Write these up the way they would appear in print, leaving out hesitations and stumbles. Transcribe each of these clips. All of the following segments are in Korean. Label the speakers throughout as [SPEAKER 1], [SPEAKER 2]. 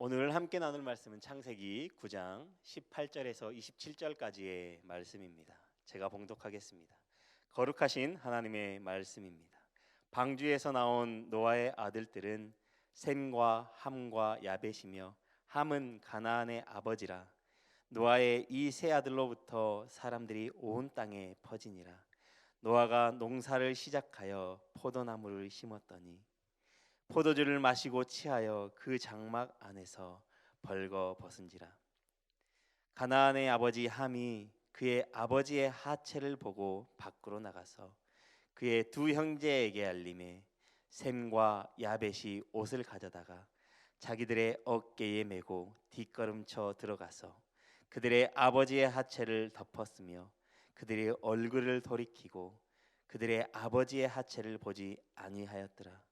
[SPEAKER 1] 오늘 함께 나눌 말씀은 창세기 9장 18절에서 27절까지의 말씀입니다. 제가 봉독하겠습니다. 거룩하신 하나님의 말씀입니다. 방주에서 나온 노아의 아들들은 셈과 함과 야벳이며 함은 가나안의 아버지라. 노아의 이 세 아들로부터 사람들이 온 땅에 퍼지니라. 노아가 농사를 시작하여 포도나무를 심었더니 포도주를 마시고 취하여 그 장막 안에서 벌거벗은지라. 가나안의 아버지 함이 그의 아버지의 하체를 보고 밖으로 나가서 그의 두 형제에게 알림해 셈과 야벳이 옷을 가져다가 자기들의 어깨에 메고 뒷걸음쳐 들어가서 그들의 아버지의 하체를 덮었으며 그들의 얼굴을 돌이키고 그들의 아버지의 하체를 보지 아니하였더라.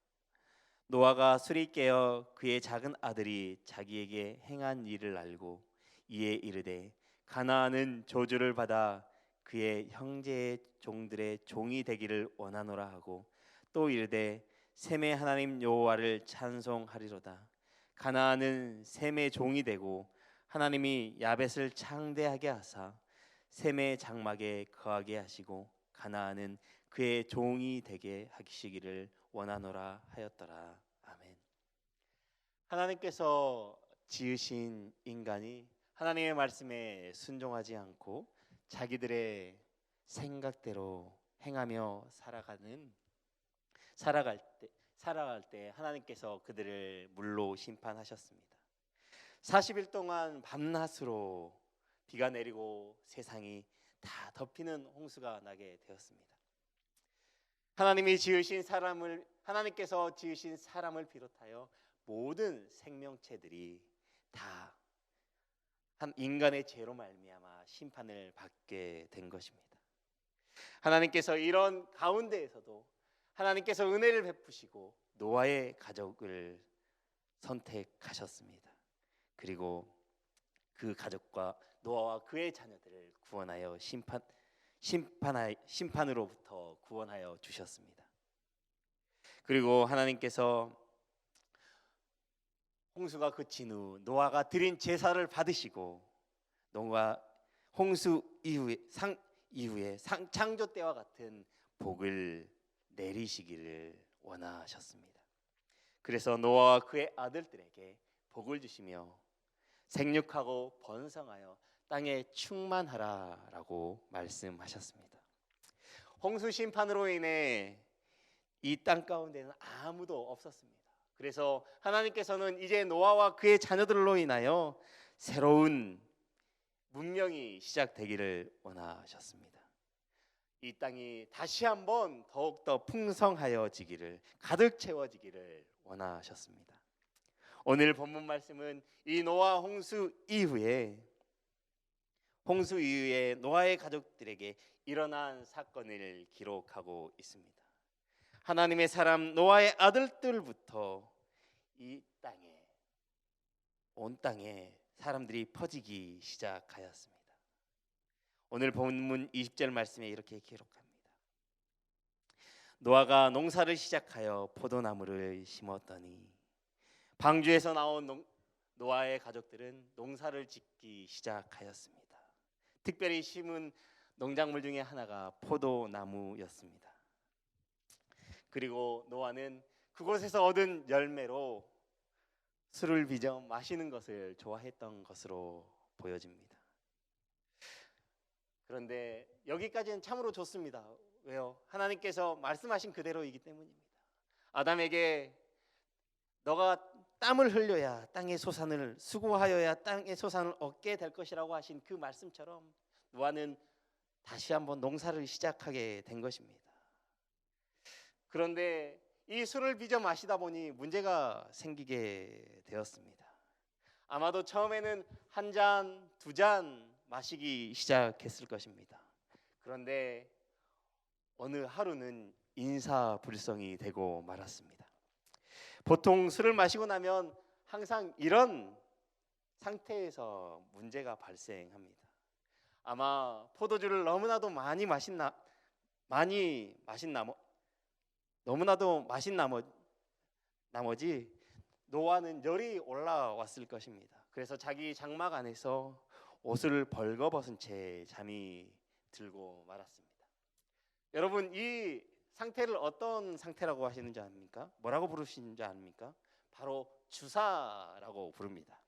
[SPEAKER 1] 노아가 술이 깨어 그의 작은 아들이 자기에게 행한 일을 알고 이에 이르되 가나안은 저주를 받아 그의 형제의 종들의 종이 되기를 원하노라 하고 또 이르되 셈의 하나님 여호와를 찬송하리로다. 가나안은 셈의 종이 되고 하나님이 야벳을 창대하게 하사 셈의 장막에 거하게 하시고 가나안은 그의 종이 되게 하시기를 원하노라 하였더라. 아멘. 하나님께서 지으신 인간이 하나님의 말씀에 순종하지 않고 자기들의 생각대로 행하며 살아갈 때 하나님께서 그들을 물로 심판하셨습니다. 40일 동안 밤낮으로 비가 내리고 세상이 다 덮이는 홍수가 나게 되었습니다. 하나님께서 지으신 사람을 비롯하여 모든 생명체들이 다 한 인간의 죄로 말미암아 심판을 받게 된 것입니다. 하나님께서 이런 가운데에서도 하나님께서 은혜를 베푸시고 노아의 가족을 선택하셨습니다. 그리고 그 가족과 노아와 그의 자녀들을 구원하여 심판으로부터 구원하여 주셨습니다. 그리고 하나님께서 홍수가 그친 후 노아가 드린 제사를 받으시고 노아 홍수 이후에 창조 때와 같은 복을 내리시기를 원하셨습니다. 그래서 노아와 그의 아들들에게 복을 주시며 생육하고 번성하여 땅에 충만하라라고 말씀하셨습니다. 홍수 심판으로 인해 이 땅 가운데는 아무도 없었습니다. 그래서 하나님께서는 이제 노아와 그의 자녀들로 인하여 새로운 문명이 시작되기를 원하셨습니다. 이 땅이 다시 한번 더욱더 풍성하여지기를, 가득 채워지기를 원하셨습니다. 오늘 본문 말씀은 이 노아 홍수 이후에 노아의 가족들에게 일어난 사건을 기록하고 있습니다. 하나님의 사람 노아의 아들들부터 온 땅에 사람들이 퍼지기 시작하였습니다. 오늘 본문 20절 말씀에 이렇게 기록합니다. 노아가 농사를 시작하여 포도나무를 심었더니 방주에서 나온 노아의 가족들은 농사를 짓기 시작하였습니다. 특별히 심은 농작물 중에 하나가 포도나무였습니다. 그리고 노아는 그곳에서 얻은 열매로 술을 빚어 마시는 것을 좋아했던 것으로 보여집니다. 그런데 여기까지는 참으로 좋습니다. 왜요? 하나님께서 말씀하신 그대로이기 때문입니다. 아담에게 너가 땀을 흘려야 땅의 소산을 수고하여야 땅의 소산을 얻게 될 것이라고 하신 그 말씀처럼 노아는 다시 한번 농사를 시작하게 된 것입니다. 그런데 이 술을 빚어 마시다 보니 문제가 생기게 되었습니다. 아마도 처음에는 한 잔, 두 잔 마시기 시작했을 것입니다. 그런데 어느 하루는 인사불성이 되고 말았습니다. 보통 술을 마시고 나면 항상 이런 상태에서 문제가 발생합니다. 아마 포도주를 너무나도 마신 나머지 노아는 열이 올라왔을 것입니다. 그래서 자기 장막 안에서 옷을 벌거벗은 채 잠이 들고 말았습니다. 여러분, 이 상태를 어떤 상태라고 하시는지 아닙니까? 뭐라고 부르시는지 아닙니까? 바로 주사라고 부릅니다.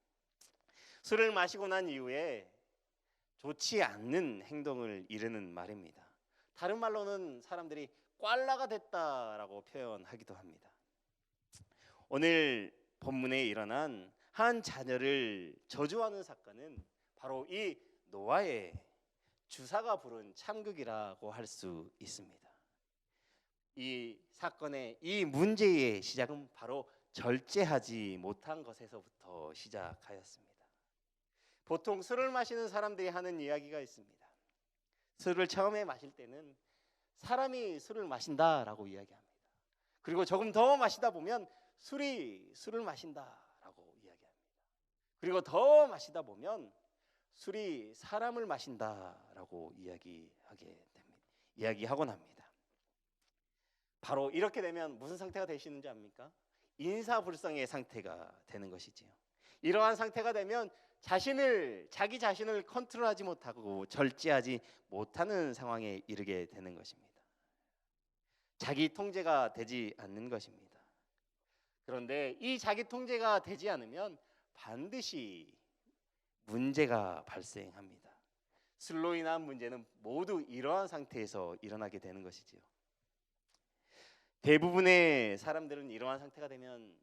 [SPEAKER 1] 술을 마시고 난 이후에 좋지 않는 행동을 이르는 말입니다. 다른 말로는 사람들이 꽐라가 됐다라고 표현하기도 합니다. 오늘 본문에 일어난 한 자녀를 저주하는 사건은 바로 이 노아의 주사가 부른 참극이라고 할 수 있습니다. 이 사건의 이 문제의 시작은 바로 절제하지 못한 것에서부터 시작하였습니다. 보통 술을 마시는 사람들이 하는 이야기가 있습니다. 술을 처음에 마실 때는 사람이 술을 마신다라고 이야기합니다. 그리고 조금 더 마시다 보면 술을 마신다라고 이야기합니다. 그리고 더 마시다 보면 술이 사람을 마신다라고 이야기하곤 합니다. 바로 이렇게 되면 무슨 상태가 되시는지 압니까? 인사불성의 상태가 되는 것이지요. 이러한 상태가 되면 자기 자신을 컨트롤하지 못하고 절제하지 못하는 상황에 이르게 되는 것입니다. 자기 통제가 되지 않는 것입니다. 그런데 이 자기 통제가 되지 않으면 반드시 문제가 발생합니다. 술로 인한 문제는 모두 이러한 상태에서 일어나게 되는 것이지요. 대부분의 사람들은 이러한 상태가 되면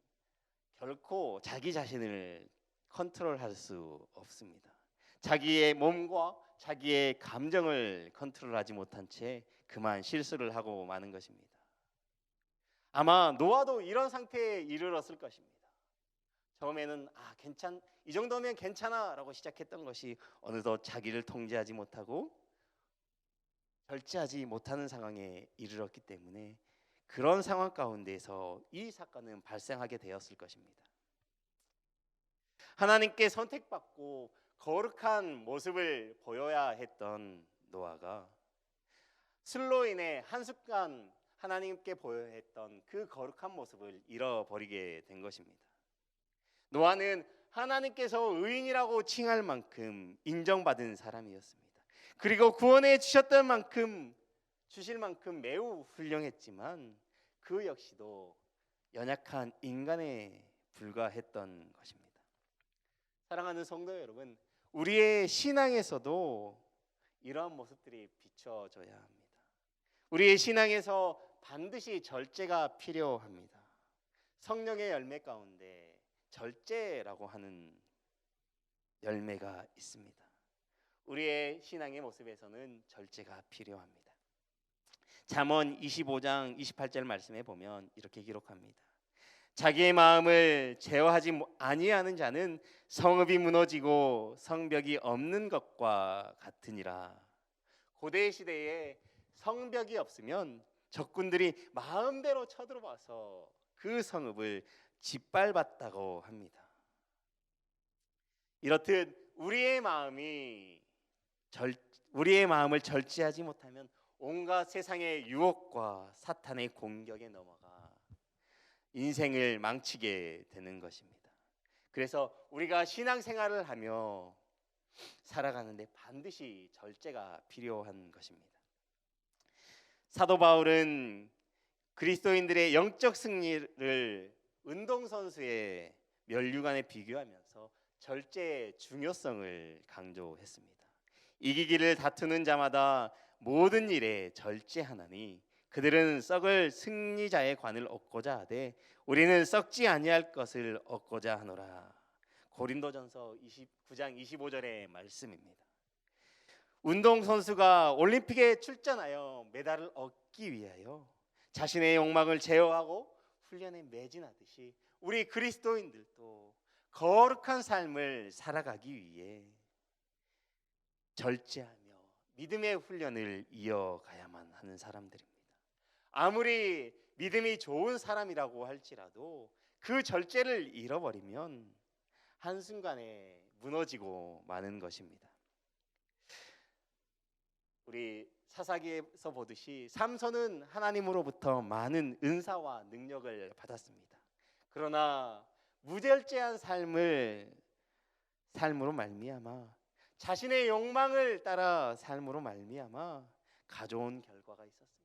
[SPEAKER 1] 결코 자기 자신을 컨트롤할 수 없습니다. 자기의 몸과 자기의 감정을 컨트롤하지 못한 채 그만 실수를 하고 마는 것입니다. 아마 노아도 이런 상태에 이르렀을 것입니다. 처음에는 이 정도면 괜찮아라고 시작했던 것이 어느덧 자기를 통제하지 못하고 절제하지 못하는 상황에 이르렀기 때문에 그런 상황 가운데서 이 사건은 발생하게 되었을 것입니다. 하나님께 선택받고 거룩한 모습을 보여야 했던 노아가 술로 인해 한순간 하나님께 보여야 했던 그 거룩한 모습을 잃어버리게 된 것입니다. 노아는 하나님께서 의인이라고 칭할 만큼 인정받은 사람이었습니다. 그리고 구원해 주실 만큼 매우 훌륭했지만 그 역시도 연약한 인간에 불과했던 것입니다. 사랑하는 성도 여러분, 우리의 신앙에서도 이러한 모습들이 비춰져야 합니다. 우리의 신앙에서 반드시 절제가 필요합니다. 성령의 열매 가운데 절제라고 하는 열매가 있습니다. 우리의 신앙의 모습에서는 절제가 필요합니다. 잠언 25장 28절 말씀에 보면 이렇게 기록합니다. 자기의 마음을 제어하지 아니하는 자는 성읍이 무너지고 성벽이 없는 것과 같으니라. 고대 시대에 성벽이 없으면 적군들이 마음대로 쳐들어와서 그 성읍을 짓밟았다고 합니다. 이렇듯 우리의 마음을 절제하지 못하면 온갖 세상의 유혹과 사탄의 공격에 넘어가 인생을 망치게 되는 것입니다. 그래서 우리가 신앙생활을 하며 살아가는데 반드시 절제가 필요한 것입니다. 사도 바울은 그리스도인들의 영적 승리를 운동선수의 면류관에 비교하면서 절제의 중요성을 강조했습니다. 이기기를 다투는 자마다 모든 일에 절제하나니 그들은 썩을 승리자의 관을 얻고자 하되 우리는 썩지 아니할 것을 얻고자 하노라. 고린도전서 29장 25절의 말씀입니다. 운동선수가 올림픽에 출전하여 메달을 얻기 위하여 자신의 욕망을 제어하고 훈련에 매진하듯이 우리 그리스도인들도 거룩한 삶을 살아가기 위해 절제하며 믿음의 훈련을 이어가야만 하는 사람들입니다. 아무리 믿음이 좋은 사람이라고 할지라도 그 절제를 잃어버리면 한순간에 무너지고 마는 것입니다. 우리 사사기에서 보듯이 삼손은 하나님으로부터 많은 은사와 능력을 받았습니다. 그러나 무절제한 삶으로 말미암아 자신의 욕망을 따라 삶으로 말미암아 가져온 결과가 있었습니다.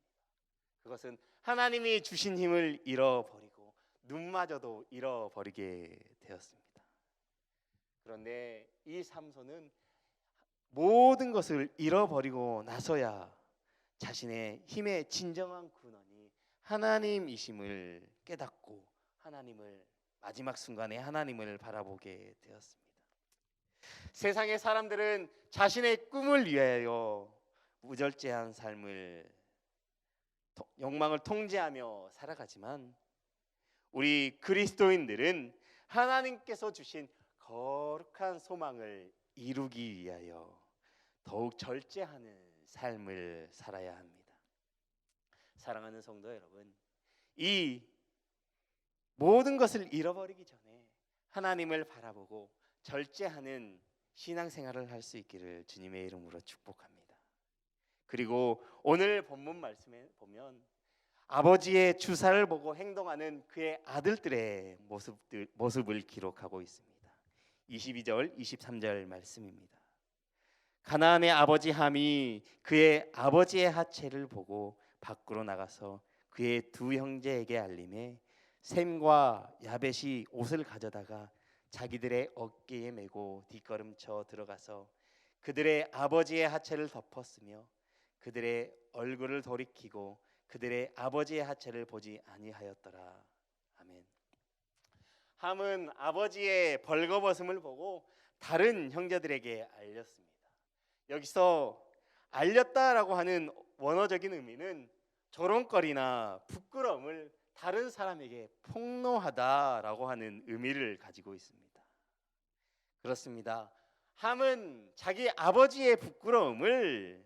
[SPEAKER 1] 그것은 하나님이 주신 힘을 잃어버리고 눈마저도 잃어버리게 되었습니다. 그런데 이 삼손은 모든 것을 잃어버리고 나서야 자신의 힘의 진정한 근원이 하나님이심을 깨닫고 마지막 순간에 하나님을 바라보게 되었습니다. 세상의 사람들은 자신의 꿈을 위하여 무절제한 삶을 욕망을 통제하며 살아가지만 우리 그리스도인들은 하나님께서 주신 거룩한 소망을 이루기 위하여 더욱 절제하는 삶을 살아야 합니다. 사랑하는 성도 여러분, 이 모든 것을 잃어버리기 전에 하나님을 바라보고 절제하는 신앙생활을 할 수 있기를 주님의 이름으로 축복합니다. 그리고 오늘 본문 말씀에 보면 아버지의 주사를 보고 행동하는 그의 아들들의 모습을 기록하고 있습니다. 22절, 23절 말씀입니다. 가나안의 아버지 함이 그의 아버지의 하체를 보고 밖으로 나가서 그의 두 형제에게 알림해 셈과 야벳이 옷을 가져다가 자기들의 어깨에 메고 뒷걸음쳐 들어가서 그들의 아버지의 하체를 덮었으며 그들의 얼굴을 돌이키고 그들의 아버지의 하체를 보지 아니하였더라. 아멘. 함은 아버지의 벌거벗음을 보고 다른 형제들에게 알렸습니다. 여기서 알렸다라고 하는 원어적인 의미는 조롱거리나 부끄러움을 다른 사람에게 폭로하다라고 하는 의미를 가지고 있습니다. 그렇습니다. 함은 자기 아버지의 부끄러움을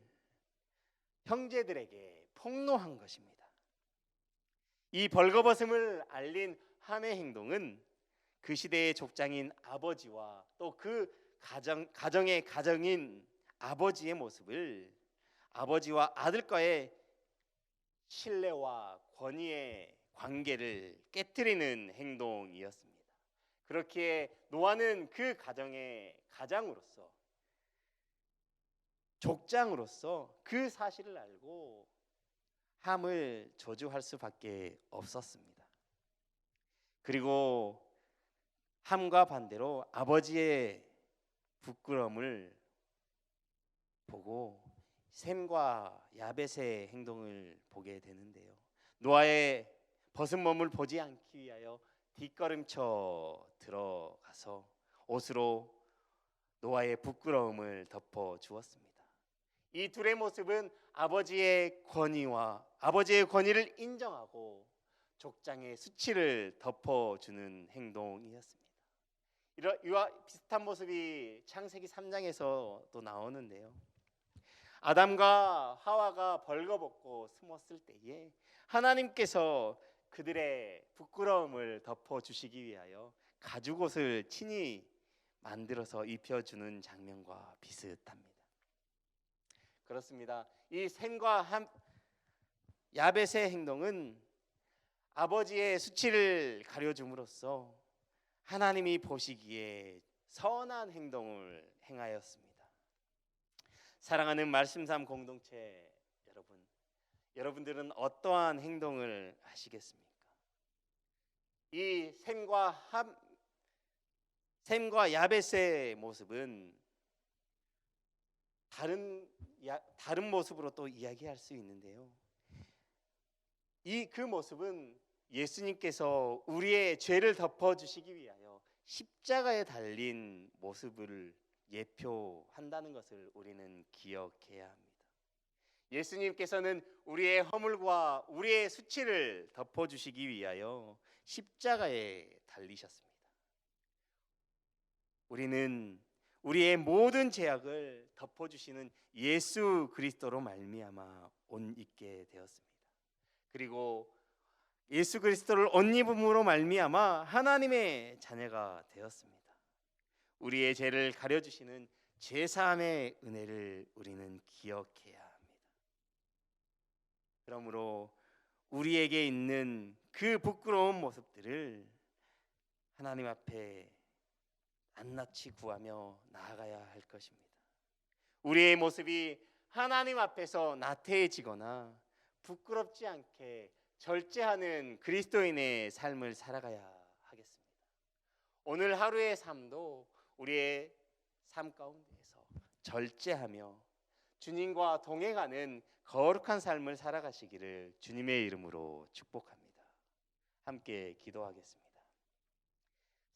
[SPEAKER 1] 형제들에게 폭로한 것입니다. 이 벌거벗음을 알린 함의 행동은 그 시대의 족장인 아버지와 또 그 가정의 가정인 아버지의 모습을 아버지와 아들과의 신뢰와 권위의 관계를 깨뜨리는 행동이었습니다. 그렇기에 노아는 그 가정의 가장으로서 족장으로서 그 사실을 알고 함을 저주할 수밖에 없었습니다. 그리고 함과 반대로 아버지의 부끄러움을 보고 셈과 야벳의 행동을 보게 되는데요. 노아의 벗은 몸을 보지 않기 위하여 뒷걸음쳐 들어가서 옷으로 노아의 부끄러움을 덮어 주었습니다. 이 둘의 모습은 아버지의 권위를 인정하고 족장의 수치를 덮어주는 행동이었습니다. 이와 비슷한 모습이 창세기 3장에서 또 나오는데요. 아담과 하와가 벌거벗고 숨었을 때에 하나님께서 그들의 부끄러움을 덮어주시기 위하여 가죽옷을 친히 만들어서 입혀주는 장면과 비슷합니다. 그렇습니다. 이 셈과 야벳의 행동은 아버지의 수치를 가려줌으로써 하나님이 보시기에 선한 행동을 행하였습니다. 사랑하는 말씀삼 공동체 여러분들은 어떠한 행동을 하시겠습니까? 이 셈과 야벳의 모습은 다른 모습으로 또 이야기할 수 있는데요. 그 모습은 예수님께서 우리의 죄를 덮어주시기 위하여 십자가에 달린 모습을 예표한다는 것을 우리는 기억해야 합니다. 예수님께서는 우리의 허물과 우리의 수치를 덮어주시기 위하여 십자가에 달리셨습니다. 우리는 우리의 모든 죄악을 덮어주시는 예수 그리스도로 말미암아 옷 입게 되었습니다. 그리고 예수 그리스도를 옷 입음으로 말미암아 하나님의 자녀가 되었습니다. 우리의 죄를 가려주시는 죄사함의 은혜를 우리는 기억해야 합니다. 그러므로 우리에게 있는 그 부끄러운 모습들을 하나님 앞에 낱낱이 구하며 나아가야 할 것입니다. 우리의 모습이 하나님 앞에서 나태해지거나 부끄럽지 않게 절제하는 그리스도인의 삶을 살아가야 하겠습니다. 오늘 하루의 삶도 우리의 삶 가운데에서 절제하며 주님과 동행하는 거룩한 삶을 살아가시기를 주님의 이름으로 축복합니다. 함께 기도하겠습니다.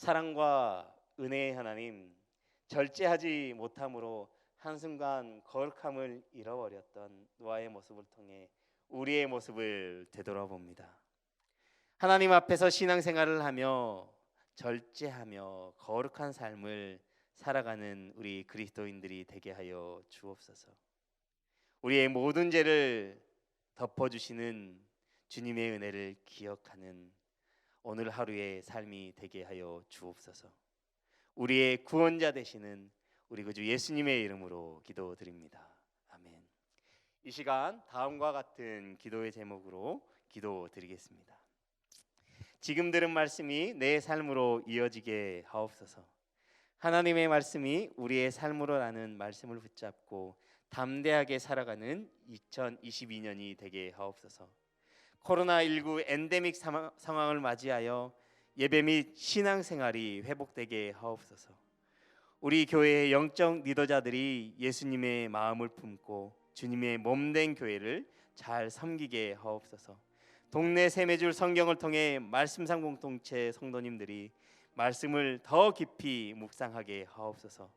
[SPEAKER 1] 사랑과 은혜의 하나님, 절제하지 못함으로 한순간 거룩함을 잃어버렸던 노아의 모습을 통해 우리의 모습을 되돌아봅니다. 하나님 앞에서 신앙생활을 하며 절제하며 거룩한 삶을 살아가는 우리 그리스도인들이 되게 하여 주옵소서. 우리의 모든 죄를 덮어주시는 주님의 은혜를 기억하는 오늘 하루의 삶이 되게 하여 주옵소서. 우리의 구원자 되시는 우리 구주 예수님의 이름으로 기도드립니다. 아멘. 이 시간 다음과 같은 기도의 제목으로 기도드리겠습니다. 지금 들은 말씀이 내 삶으로 이어지게 하옵소서. 하나님의 말씀이 우리의 삶으로라는 말씀을 붙잡고 담대하게 살아가는 2022년이 되게 하옵소서. 코로나19 엔데믹 상황을 맞이하여 예배 및 신앙생활이 회복되게 하옵소서. 우리 교회의 영적 리더자들이 예수님의 마음을 품고 주님의 몸된 교회를 잘 섬기게 하옵소서. 동네 세매줄 성경을 통해 말씀상 공동체 성도님들이 말씀을 더 깊이 묵상하게 하옵소서.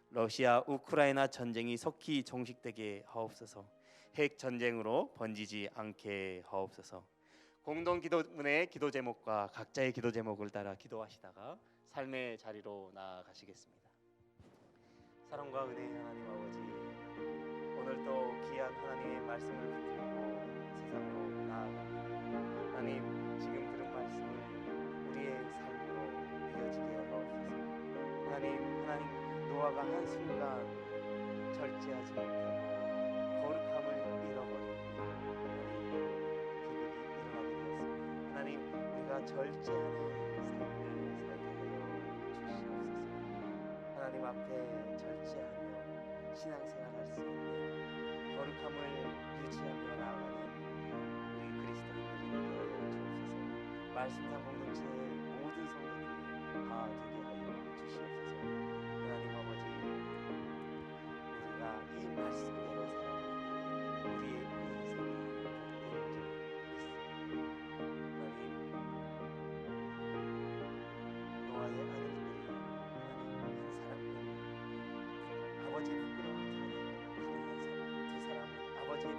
[SPEAKER 1] 러시아 우크라이나 전쟁이 속히 종식되게 하옵소서. 핵 전쟁으로 번지지 않게 하옵소서. 공동 기도문의 기도 제목과 각자의 기도 제목을 따라 기도하시다가 삶의 자리로 나아가시겠습니다. 사랑과 은혜의 하나님 아버지, 오늘도 귀한 하나님의 말씀을 붙들고 세상으로 나아갑니다. 하나님, 지금 들은 말씀을 우리의 삶으로 이어지게 하옵소서. 하나님, 노아가 한순간 절제하지 못하고 거룩함을 잃어버리고 비극이 일어나게 되었습니다. 하나님, 우리가 절제하는 삶을 살게 하여 주시옵소서. 하나님 앞에 절제하며 신앙생활할 수 있는 거룩함을 유지하며 나아가는 우리 그리스도인들이 되게 하여 주옵소서. 말씀상 공동체의 모든 성도들이 다 되게 하여 주시옵소서. 하나님 아버지, 우리가 이 말씀대로 살아갈 때 우리의 인생이 복된 줄 믿습니다. 하나님, 노아의 아들들이 한 사람은 아버지의 부끄러움을 드러내고 다른 두 사람은 아버지의